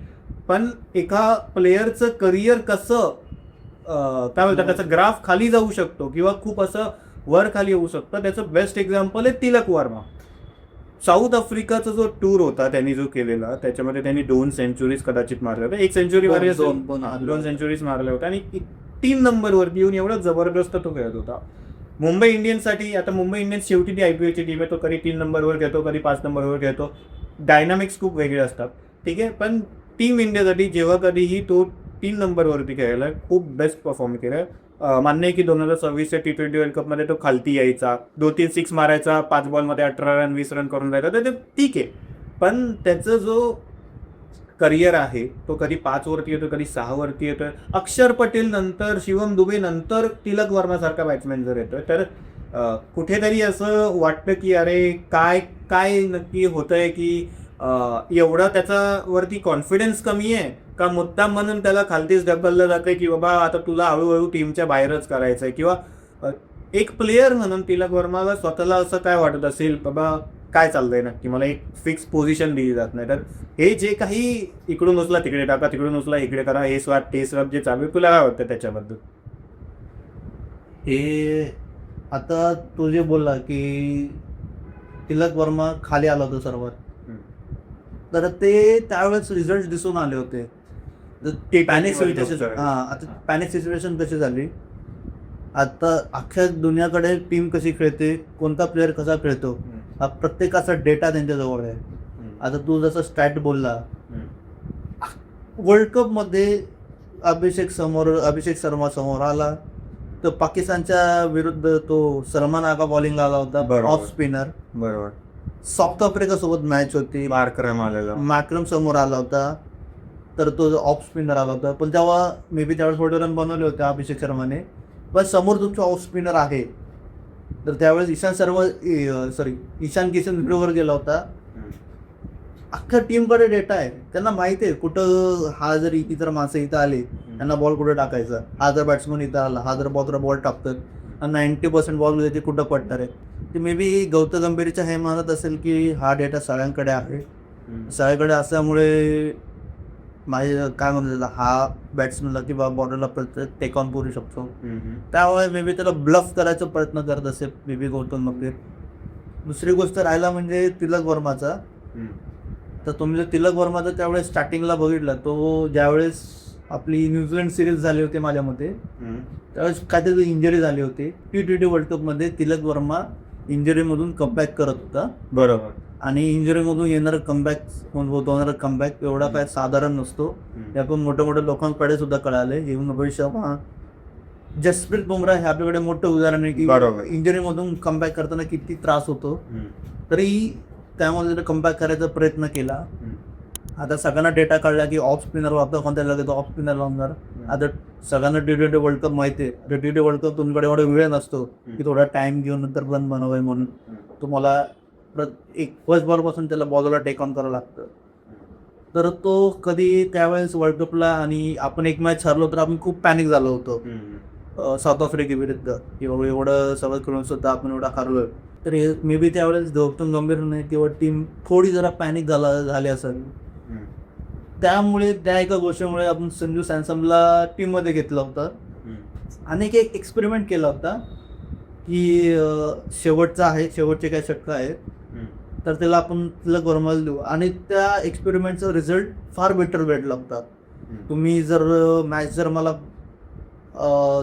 पण एका प्लेअरचं करिअर कसं काय बोलतात, त्याचा ग्राफ खाली जाऊ शकतो किंवा खूप असं वर खाली होऊ शकतं, त्याचं बेस्ट एक्झाम्पल आहे तिलक वर्मा. साऊथ आफ्रिकाचा जो टूर होता त्यांनी जो केलेला, त्याच्यामध्ये त्यांनी 2 सेंचुरीज कदाचित मारल्या होत्या. 1 सेंचुरी मारली, 2 सेंचुरीज मारल्या होत्या. आणि 3 नंबरवरती येऊन एवढा जबरदस्त तो खेळत होता. मुंबई इंडियन्ससाठी, आता मुंबई इंडियन्स शेवटी ती IPLची टीम आहे, तो कधी 3 नंबरवर खेळतो, कधी 5 नंबरवर खेळतो. डायनामिक्स खूप वेगळे असतात, ठीक आहे. पण टीम इंडियासाठी जेव्हा कधीही तो 3 नंबरवरती खेळायला खूप बेस्ट परफॉर्म केलं. मान्य आहे की 2026च्या T20 वर्ल्ड कपमध्ये तो खालती यायचा, 2-3 6 मारायचा, 5 बॉलमध्ये 18 रन 20 रन करून जायचा, तर ते ठीक आहे. पण त्याचं जो करिअर आहे तो कधी 5 वरती येतो, कधी 6 वरती येतोय. अक्षर पटेल नंतर, शिवम दुबे नंतर तिलक वर्मासारखा बॅट्समॅन जर येतोय, तर कुठेतरी असं वाटतं की अरे काय काय नक्की होतंय, की एवढा त्याच्यावरती कॉन्फिडन्स कमी आहे का, मुद्दाम म्हणून त्याला खालतीच ढकललं जातंय की बाबा आता तुला हळूहळू टीमच्या बाहेरच करायचंय. किंवा एक प्लेअर म्हणून तिलक वर्माला स्वतःला असं काय वाटत असेल, बाबा काय चाललंय नक्की, मला एक फिक्स पोझिशन दिली जात नाही. तर हे जे काही इकडून उचला तिकडे टाका, तिकडून उचला इकडे करा, हे स्वॅप ते स्वॅप जे चालू आहे, तुला काय वाटतं त्याच्याबद्दल? हे आता तू जे बोलला की तिलक वर्मा खाली आला होता सर्वात, तर ते त्यावेळेस रिझल्ट दिसून आले होते. पॅनिक सिच्युएशन, आता पॅनिक सिच्युएशन कशी झाली, आता अख्ख्या दुनियाकडे टीम कशी खेळते, कोणता प्लेअर कसा खेळतो, हा प्रत्येकाचा डेटा त्यांच्याजवळ आहे. आता तू जसं स्टॅट बोलला, वर्ल्ड कप मध्ये अभिषेक शर्मा समोर आला तर पाकिस्तानच्या विरुद्ध तो सलमान आगा बॉलिंग आला होता, बरोबर. Off spinner. बरोबर. साऊथ आफ्रिका सोबत मॅच होती, मार्क्रम आलेला. मॅक्रम समोर आला होता, तर तो ऑफ स्पिनर आला होता. पण तेव्हा मे बी त्यावेळेस 40 रन बनवले होते अभिषेक शर्माने. पण समोर तुमचा ऑफ स्पिनर आहे, तर त्यावेळेस ईशान किशन विकेटवर गेला होता. अख्ख्या टीमकडे डेटा आहे, त्यांना माहिती आहे कुठं हा जर इतर माणसं इथं आले त्यांना बॉल कुठं टाकायचा, हा जर बॅट्समन इथं आला, हा जर बॉल टाकतात, 90% बॉल त्याचे कुठं पडणार आहे. ते मे बी गौतम गंभीरच्या हे म्हणत असेल की हा डेटा सगळ्यांकडे आहे. सगळ्याकडे असल्यामुळे माझे काय म्हणतात, हा बॅट्समनला किंवा बॉलरला टेक ऑन करू शकतो. त्यामुळे मे बी त्याला ब्लफ करायचा प्रयत्न करत असेल मे बी गौतम गंभीर. दुसरी गोष्ट राहिला म्हणजे तिलक वर्माचा. तर तुम्ही जर तिलक वर्माचा त्यावेळेस स्टार्टिंगला बघितला, तो ज्यावेळेस आपली न्यूझीलंड सिरीज झाली होती माझ्या मते, त्यावेळेस काहीतरी इंजरी झाली होती. T20 वर्ल्ड कपमध्ये तिलक वर्मा इंजरीमधून कमबॅक करत होता. बरोबर. आणि इंजरीमधून येणारा कमबॅक एवढा काय साधारण नसतो. हे आपण मोठ्या लोकांकडे सुद्धा कळाले. इव्हन रोहित शर्मा, जसप्रीत बुमराह हे आपल्याकडे मोठं उदाहरण आहे की इंजरीमधून कमबॅक करताना किती त्रास होतो, तरी त्यामध्ये त्याने कमबॅक करायचा प्रयत्न केला. आता सगळ्यांना डेटा कळला की ऑफ स्पिनर वापरता कोणत्या लगेच ऑफ स्पिनर लावणार. आता सगळ्यांना T20 वर्ल्ड कप माहिती आहे. T20 वर्ल्ड कप तुमच्याकडे एवढा वेळ नसतो की थोडा टाइम घेऊन नंतर रन बनवाय म्हणून तुम्हाला एक फर्स्ट बॉलपासून त्याला बॉलरला टेक ऑन करावं लागतं. तर तो कधी त्यावेळेस वर्ल्ड कपला, आणि आपण एक मॅच हरलो तर आपण खूप पॅनिक झालो होतो साऊथ आफ्रिकेविरुद्ध, एवढं सगळं करून सुद्धा आपण एवढा हरलोय. तर मे बी त्यावेळेस गौतम गंभीरने किंवा टीम थोडी जरा पॅनिक झाली असेल. त्यामुळे त्या एका गोष्टीमुळे आपण संजू सॅमसनला टीममध्ये घेतलं होतं. आणि एक एक्सपेरिमेंट केला होता की शेवटचे काही षटकं आहेत, तर त्याला आपण तिलक वर्माला देऊ. आणि त्या एक्सपेरिमेंटचा रिझल्ट फार बेटर भेटला होता. तुम्ही जर मॅच मला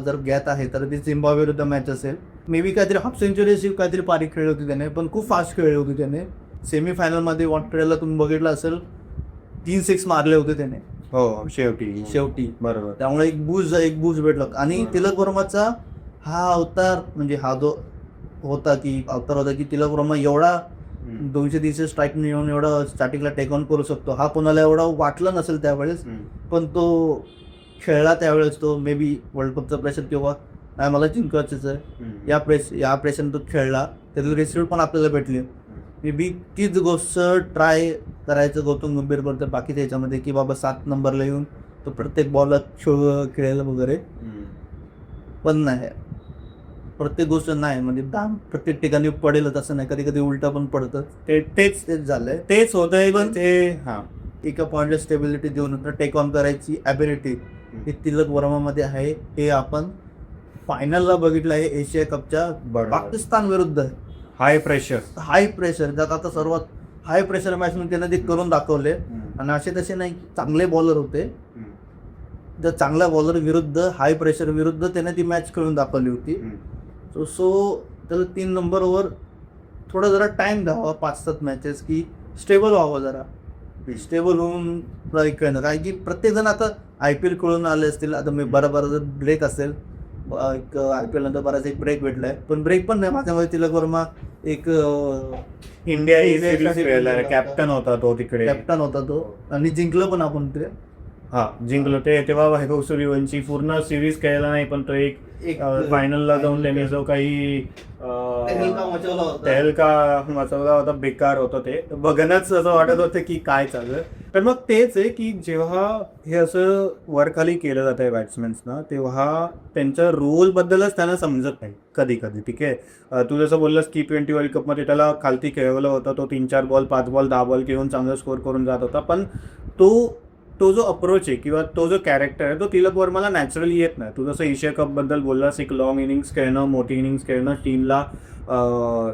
जर घेत आहे तर ती झिम्बाब्वे विरुद्ध मॅच असेल. मे बी काहीतरी हाफ सेंचुरी अशी काहीतरी पारी खेळली होती त्याने, पण खूप फास्ट खेळली होती त्याने. सेमीफायनलमध्ये ऑस्ट्रेलियाला तुम्ही बघितलं असेल 3 6 मारले होते त्याने. हो, शेवटी. बरोबर. त्यामुळे एक बूज भेटला. आणि तिलक वर्माचा हा अवतार म्हणजे हा जो होता की तिलक वर्मा एवढा 200-300 स्ट्राईक येऊन एवढा स्टार्टिंगला टेक ऑन करू शकतो, हा कोणाला एवढा वाटलं नसेल त्यावेळेस. पण तो खेळला त्यावेळेस. तो मे बी वर्ल्ड कपचा प्रेशर किंवा मला जिंकायचंच आहे या प्रेशर तो खेळला, त्याचे रिझल्ट पण आपल्याला भेटले. मे बी तीच गोष्ट ट्राय करायचं गौतम गंभीर करतं बाकी त्याच्यामध्ये, की बाबा 7 नंबरला येऊन तो प्रत्येक बॉलला खेळेल वगैरे. पण नाही, प्रत्येक गोष्ट नाही म्हणजे प्रत्येक ठिकाणी पडेलच असं नाही, कधी कधी उलटा पण पडतं. तेच झालंय, तेच होतंय. पण ते एका पॉइंटला स्टेबिलिटी देऊन टेक ऑन करायची ॲबिलिटी ही तिलक वर्मामध्ये आहे. हे आपण फायनलला बघितलं आहे एशिया कपच्या पाकिस्तान विरुद्ध. हाय प्रेशर ज्यात आता सर्वात हाय प्रेशर मॅच म्हणून त्यांना ते करून दाखवले. आणि असे तसे नाही, चांगले बॉलर होते. त्या चांगल्या बॉलर विरुद्ध हाय प्रेशर विरुद्ध त्याने ती मॅच खेळून दाखवली होती. सो त्याला 3 नंबरवर थोडा जरा टाइम द्यावा, 5-7 मॅचेस, की स्टेबल व्हावं, जरा स्टेबल होऊन खेळणं. कारण की प्रत्येकजण आता IPL खेळून आले असतील. आता मी बरोबर जर ब्रेक असेल, एक IPL नंतर बराच एक ब्रेक भेटलाय, पण ब्रेक पण नाही माझ्यामध्ये. तिलक वर्मा एक इंडिया कॅप्टन होता तो, आणि जिंकलं पण आपण ते. जिंकलो ते. तेव्हा वैभव सूर्यवंशी पूर्ण सिरीज खेळला नाही, पण तो एक फायनलला जाऊन त्यांनी जो काही तहलका मचवला होता, बेकार होतं ते. बघणंच असं वाटत होतं की काय चाललं. तर मग तेच आहे की जेव्हा हे असं वरखाली केलं जात आहे बॅट्समॅन्सना, तेव्हा त्यांच्या रोल बद्दलच त्यांना समजत नाही कधी कधी. ठीक आहे, तू जसं बोललास की T20 वर्ल्ड कपमध्ये त्याला खालती खेळवलं होतं, तो 3-4 बॉल 5 बॉल 10 बॉल घेऊन चांगला स्कोर करून जात होता. पण तो जो अप्रोच आहे किंवा तो जो कॅरेक्टर आहे तो तिलक वर्माला नॅचरली येत नाही. तू जसं एशिया कपबद्दल बोललास, एक लॉंग इनिंग्स खेळणं, मोठी इनिंग्स खेळणं, टीमला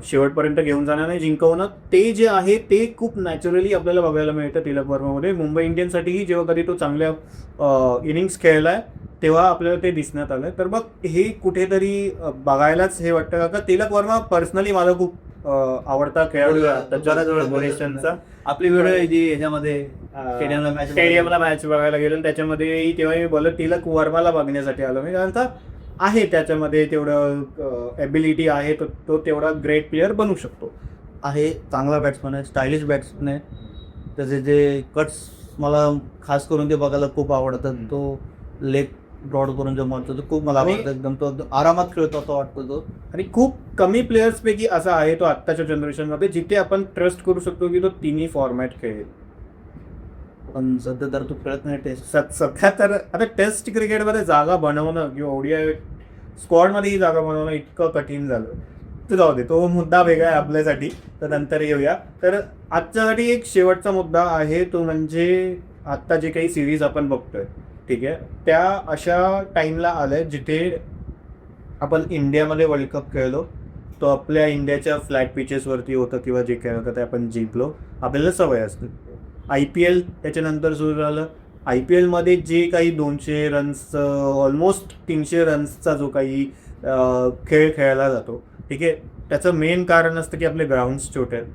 शेवटपर्यंत घेऊन जाणं नाही, जिंकवणं, ते जे आहे ते खूप नॅचरली आपल्याला बघायला मिळतं तिलक वर्मामध्ये. मुंबई इंडियन्ससाठीही जेव्हा कधी तो चांगल्या इनिंग्स खेळलाय तेव्हा आपल्याला ते दिसण्यात आलं. तर मग हे कुठेतरी बघायलाच हे वाटतं का तिलक वर्मा पर्सनली मला खूप आवडता खेळाडू आहे जनरेशनचा. आपली व्हिडिओ जी याच्यामध्ये स्टेडियमला मॅच बघायला गेलो त्याच्यामध्ये तेव्हा मी बोललो तिलक वर्माला बघण्यासाठी आलो मी, कारण का आहे त्याच्यामध्ये तेवढं एबिलिटी आहे, तो तेवढा ग्रेट प्लेअर बनू शकतो. आहे, चांगला बॅट्समन आहे, स्टायलिश बॅट्समन आहे. त्याचे जे कट्स मला खास करून ते बघायला खूप आवडतात. तो लेग ब्रॉड करून जो मारतो तो खूप मला आवडतं. एकदम तो आरामात खेळतो असं वाटतो तो. आणि खूप कमी प्लेयर्स पैकी असा आहे तो आत्ताच्या जनरेशनमध्ये जिथे आपण ट्रस्ट करू शकतो की तो तिन्ही फॉर्मॅट खेळेल. पण सध्या तर तो खेळत नाही टेस्ट. सध्या तर आता टेस्ट क्रिकेटमध्ये जागा बनवणं किंवा ओडीआय स्क्वॉडमध्ये ही जागा बनवणं इतकं कठीण झालं. तर जाऊ दे, तो मुद्दा वेगळा आहे आपल्यासाठी, तर नंतर येऊया. तर आजच्यासाठी एक शेवटचा मुद्दा आहे, तो म्हणजे आत्ता जे काही सिरीज आपण बघतोय, ठीक आहे, त्या अशा टाईमला आलंय जिथे आपण इंडियामध्ये वर्ल्ड कप खेळलो, तो आपल्या इंडियाच्या फ्लॅट पिचेसवरती होतं किंवा जे खेळ होतं ते आपण जिंकलो. आपल्याला सवय असते. IPL त्याच्यानंतर सुरू झालं. IPL जे काही 200 रन्स, ऑलमोस्ट 300 रन्सचा जो काही खेळ खेळला जातो, ठीक आहे, त्याचं मेन कारण असतं की आपले ग्राउंड्स छोटे आहेत.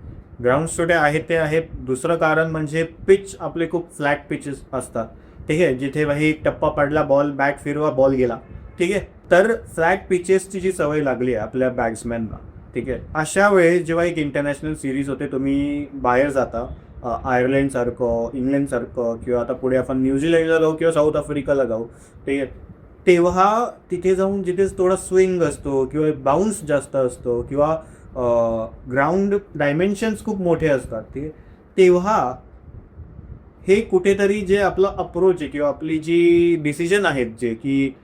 ग्राउंड्स छोटे आहेत ते आहेत. दुसरं कारण म्हणजे पिच आपले खूप फ्लॅट पिचेस असतात, ठीक आहे, जिथे भाई टप्पा पडला, बॉल बॅट फिरवा, बॉल गेला, ठीक आहे. तर फ्लॅट पिचेसची जी सवय लागली आहे आपल्या बॅट्समॅनला, ठीक आहे, अशा वेळेस जेव्हा एक इंटरनॅशनल सिरीज होते, तुम्ही बाहेर जाता, आयर्लंडसारखं, इंग्लंडसारखं, किंवा आता पुढे आपण न्यूझीलंडला जाऊ किंवा साऊथ आफ्रिकाला जाऊ, ठीक आहे, तेव्हा तिथे जाऊन जिथे थोडा स्विंग असतो किंवा बाउन्स जास्त असतो किंवा ग्राउंड डायमेन्शन्स खूप मोठे असतात, ठीक आहे, तेव्हा हे कुठेतरी जे आपलं अप्रोच आहे किंवा आपली जी डिसिजन आहेत जे की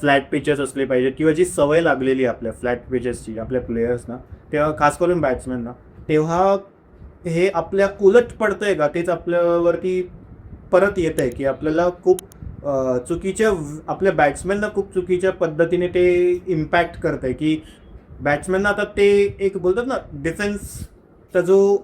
फ्लॅट पिचेस असले पाहिजेत किंवा जी सवय लागलेली आहे आपल्या फ्लॅट पिचेसची आपल्या प्लेयर्सना, तेव्हा खास करून बॅट्समॅनना, तेव्हा हे आपल्या उलट पडतंय का तेच आपल्यावरती परत येत आहे की आपल्याला खूप चुकीच्या, आपल्या बॅट्समॅनना खूप चुकीच्या पद्धतीने ते इम्पॅक्ट करत आहे की बॅट्समॅनना आता ते एक बोलतात ना डिफेन्सचा जो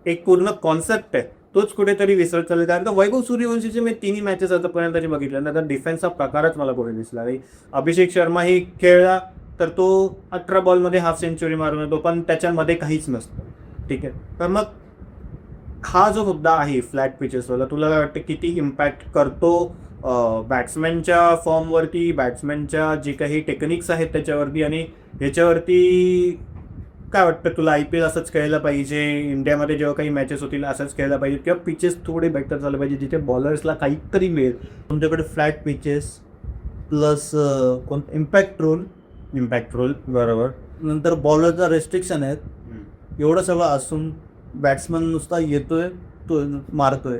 एक पूर्ण कॉन्सेप्ट आहे तोच कुठेतरी विसरत चालला. कारण का वैभव सूर्यवंशीचे मी तिन्ही मॅचेस आतापर्यंत बघितल्या ना, तर डिफेन्सचा प्रकारच मला कुठे दिसला नाही. अभिषेक शर्मा ही खेळला तर तो 18 बॉलमध्ये हाफ सेंचुरी मारून येतो, पण त्याच्यामध्ये काहीच नसतं, ठीक आहे. तर मग हा जो मुद्दा आहे फ्लॅट पिचेसवाला, तुला काय वाटतं किती इम्पॅक्ट करतो बॅट्समॅनच्या फॉर्मवरती, बॅट्समॅनच्या जे काही टेक्निक्स आहेत त्याच्यावरती, आणि ह्याच्यावरती काय वाटतं तुला IPL असंच खेळायला पाहिजे, इंडियामध्ये जेव्हा काही मॅचेस होतील असंच खेळायला पाहिजे, किंवा पिचेस थोडे बेटर झाले पाहिजे जिथे बॉलर्सला काहीतरी मिळेल? तुमच्याकडे flat pitches plus impact role बरोबर, नंतर बॉलरचा रेस्ट्रिक्शन आहेत, एवढं सगळं असून बॅट्समन नुसता येतोय, तो मारतोय,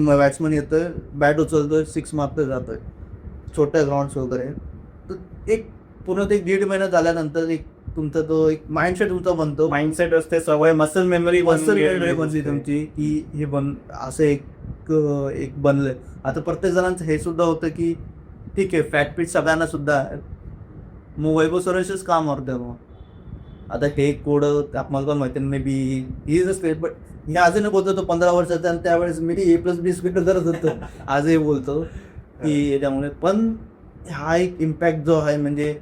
बॅट्समन येतोय, बॅट उचलतोय, 6 मारतोय, जातोय छोट्या ग्राउंड्स वगैरे. तर एक पूर्ण ते 1.5 महिना झाल्यानंतर एक तुमचा तो एक माइंडसेट तुमचा बनतो, माइंडसेट असते, सवय, मसल मेमरी बनली तुमची की हे असं एक बनलंय. आता प्रत्येक जणांचं हे सुद्धा होतं की ठीक आहे फॅट पीच सगळ्यांना सुद्धा आहे, मग वैभव सूर्यवंशीच का मारतोय मग? आता हे कोड आपल्याला पण माहिती नाही, he is a state, but हे अजूनही बोलतो तो 15 वर्षाचा, आणि त्यावेळेस मी A+B स्क्वेअर करत होतो, आजही बोलतो की याच्यामुळे. पण हा एक इम्पॅक्ट जो आहे म्हणजे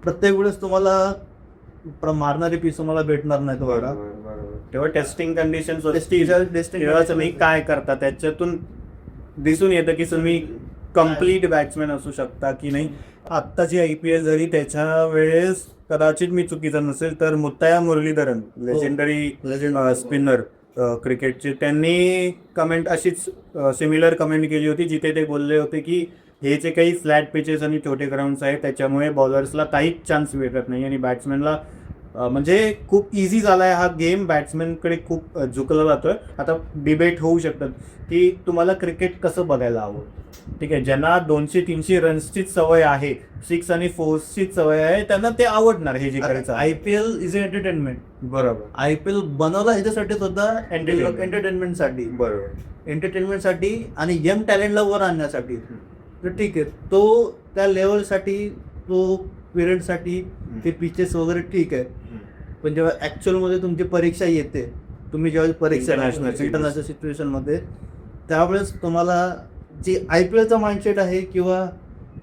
प्रत्येक वेळेस तुम्हाला मारणारी पीस तुम्हाला भेटणार नाही तुम्हाला. तेव्हा टेस्टिंग कंडिशन तुम्ही काय करता त्याच्यातून दिसून येतं की तुम्ही कम्प्लीट बॅट्समॅन असू शकता की नाही. आत्ताची IPL जरी त्याच्या वेळेस कदाचित मी चुकीचा नसेल तर मुत्ताया मुरलीधरन, लेजेंडरी स्पिनर क्रिकेटचे, त्यांनी कमेंट अशीच सिमिलर कमेंट केली होती जिथे ते बोलले होते की हे जे काही फ्लॅट पिचेस आणि छोटे ग्राउंड्स आहेत त्याच्यामुळे बॉलर्सला काहीच चान्स भेटत नाही आणि बॅट्समॅनला म्हणजे खूप इझी झाला आहे हा गेम, बॅट्समॅनकडे खूप झुकला जातोय. आता डिबेट होऊ शकतात की तुम्हाला क्रिकेट कसं बघायला हवं, ठीक आहे, ज्यांना 200-300 रन्सचीच सवय आहे, 6 आणि 4चीच सवय आहे, त्यांना ते आवडणार हे जे करायचं. IPL इज एंटरटेनमेंट, बरोबर. IPL बनवला ह्याच्यासाठीच होता, एंटरटेनमेंटसाठी, बरोबर, एंटरटेनमेंटसाठी आणि यंग टॅलेंटला वर आणण्यासाठी. तर ठीक आहे, तो त्या लेवलसाठी, तो पिरियडसाठी ते पिचेस वगैरे ठीक आहे, पण जेव्हा ॲक्च्युअलमध्ये तुमची परीक्षा येते, तुम्ही जेव्हा परीक्षा इंटरनॅशनल सिच्युएशनमध्ये, त्यावेळेस तुम्हाला जी IPLचा माइंडसेट आहे किंवा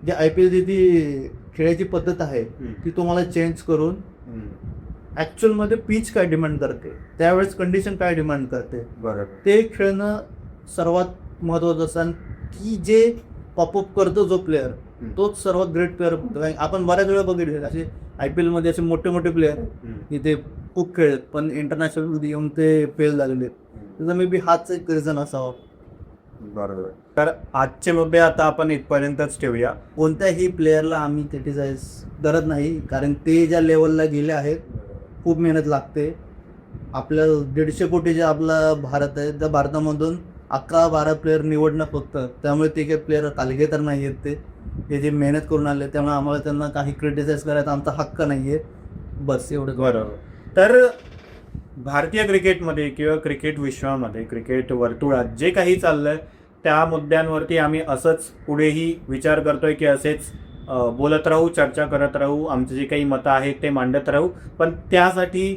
जे IPLची ती खेळायची पद्धत आहे ती तुम्हाला चेंज करून ॲक्च्युअलमध्ये पिच काय डिमांड करते, त्यावेळेस कंडिशन काय डिमांड करते, बरोबर. ते खेळणं सर्वात महत्त्वाचं असतं. आणि की जे पॉपअप करतो जो प्लेअर तोच सर्वात ग्रेट प्लेअर बनतो. कारण आपण बऱ्याच वेळा बघितले असे IPL मध्ये असे मोठे मोठे प्लेअर इथे खूप खेळत पण इंटरनॅशनलमध्ये येऊन ते फेल झालेले. त्याचा मे बी हाच एक रिझन असावा. बरोबर. तर आजचे मुद्दे आता आपण इथपर्यंतच ठेवूया. कोणत्याही प्लेअरला आम्ही क्रिटिसाइज करत नाही, कारण ते ज्या लेवलला गेले आहेत खूप मेहनत लागते. आपल्या 150 कोटीचे आपला भारत आहे, त्या भारतामधून 11-12 प्लेअर निवडणं फक्त, त्यामुळे ते काही प्लेअर हलके तर नाही आहेत. ते जे मेहनत करून आले, त्यामुळे आम्हाला त्यांना काही क्रिटिसाइज करायचा आमचा हक्क नाही आहे. बस एवढं. बरोबर. तर भारतीय क्रिकेटमध्ये किंवा क्रिकेट विश्वामध्ये, क्रिकेट वर्तुळात जे काही चाललंय त्या मुद्द्यांवरती आम्ही असंच पुढेही विचार करतोय की असेच बोलत राहू, चर्चा करत राहू, आमचे जे काही मतं आहेत ते मांडत राहू. पण त्यासाठी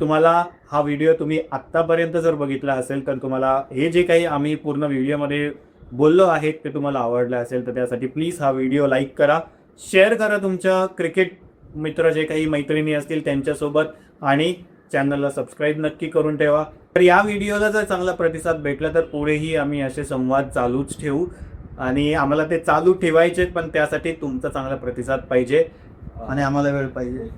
तुम्हाला हा व्हिडिओ तुम्ही आत्तापर्यंत जर बघितला असेल तर तुम्हाला हे जे काही आम्ही पूर्ण व्हिडिओमध्ये बोललो आहेत ते तुम्हाला आवडलं असेल तर त्यासाठी प्लीज हा व्हिडिओ लाईक करा, शेअर करा तुमच्या क्रिकेट मित्र जे काही मैत्रिणी असतील त्यांच्यासोबत, आणि चॅनलला सबस्क्राईब नक्की करून ठेवा. तर या व्हिडिओला जर चांगला प्रतिसाद भेटला तर पुढेही आम्ही असे संवाद चालूच ठेवू, आणि आम्हाला ते चालू ठेवायचे, पण त्यासाठी तुमचा चांगला प्रतिसाद पाहिजे आणि आम्हाला वेळ पाहिजे.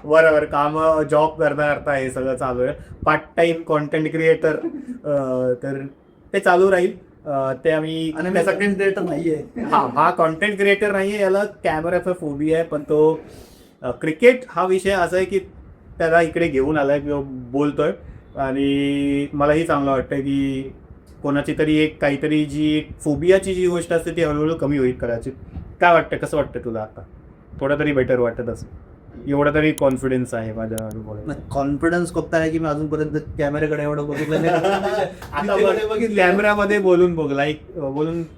बरोबर. काम जॉब करता करता हे सगळं चालू आहे. पार्ट टाइम कॉन्टेंट क्रिएटर, तर ते चालू राहील. ते आम्ही, आणि मी कंटेंट क्रिएटर नाहीये. हा कॉन्टेंट क्रिएटर नाहीये, याला कॅमेराचा फोबिया आहे. पण तो क्रिकेट हा विषय असा आहे की त्याला इकडे घेऊन आलाय किंवा बोलतोय, आणि मलाही चांगलं वाटतं की कोणाची तरी एक काहीतरी जी फोबियाची जी गोष्ट असते ती हळूहळू कमी होईल कदाचित. काय वाटतं, कसं वाटतं तुला आता? थोडं तरी बेटर वाटत असं, एवढा तरी कॉन्फिडन्स आहे माझ्या अनुभवात. कॉन्फिडन्स खूप आहे की मी अजूनपर्यंत कॅमेऱ्याकडे एवढं बघितलं नाही. कॅमेरामध्ये बोलून बघ,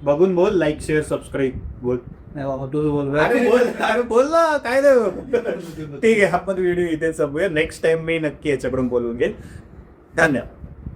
बघून बोल, लाईक शेअर सबस्क्राईब बोल. नाही बाबा, तू बोल. अरे बोल ना, काय नाही. ठीक आहे, आपण व्हिडिओ इथे संपूया. नेक्स्ट टाइम मी नक्की याच्याकडून बोलून घेईन. धन्यवाद.